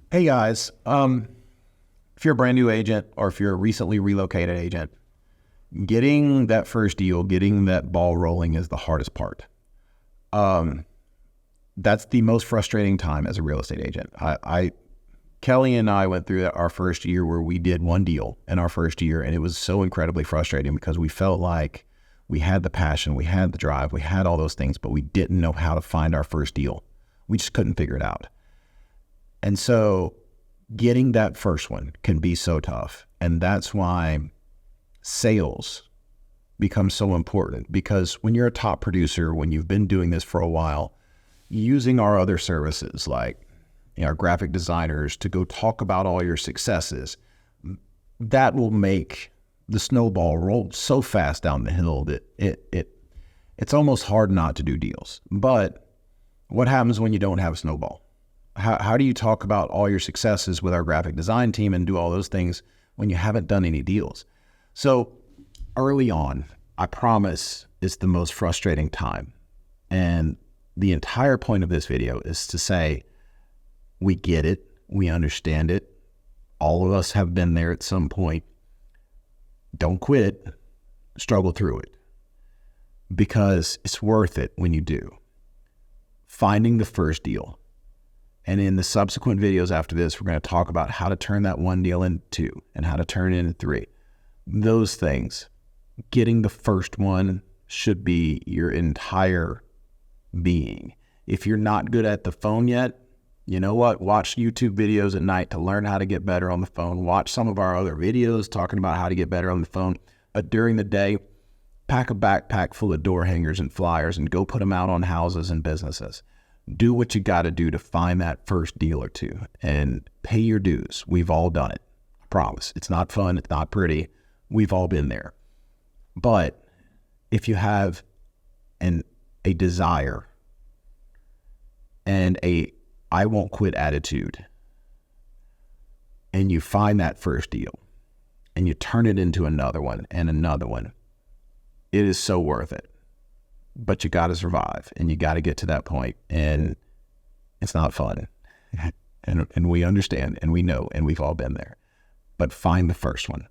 Hey guys, if you're a brand new agent or if you're a recently relocated agent, getting that first deal, getting that ball rolling is the hardest part. Um, that's the most frustrating time as a real estate agent. Kelly and I went through our first year where we did one deal in our first year, and it was so incredibly frustrating because we felt like we had the passion, we had the drive, we had all those things, but we didn't know how to find our first deal. We just couldn't figure it out. And so getting that first one can be so tough. And that's why sales becomes so important, because when you're a top producer, when you've been doing this for a while, using our other services like our graphic designers to go talk about all your successes, that will make the snowball roll so fast down the hill that it's almost hard not to do deals. But what happens when you don't have a snowball? How do you talk about all your successes with our graphic design team and do all those things when you haven't done any deals? So early on, I promise, it's the most frustrating time. And the entire point of this video is to say, we get it, we understand it. All of us have been there at some point. Don't quit, struggle through it, because it's worth it when you do. Finding the first deal. And in the subsequent videos after this, we're going to talk about how to turn that one deal into two and how to turn it into three. Those things, getting the first one should be your entire being. If you're not good at the phone yet, you know what? Watch YouTube videos at night to learn how to get better on the phone. Watch some of our other videos talking about how to get better on the phone. But during the day, pack a backpack full of door hangers and flyers and go put them out on houses and businesses. Do what you got to do to find that first deal or two and pay your dues. We've all done it. I promise. It's not fun. It's not pretty. We've all been there. But if you have a desire and a I won't quit attitude, and you find that first deal and you turn it into another one and another one, it is so worth it. But you got to survive and you got to get to that point, and it's not fun. and we understand and we know, and we've all been there. But find the first one.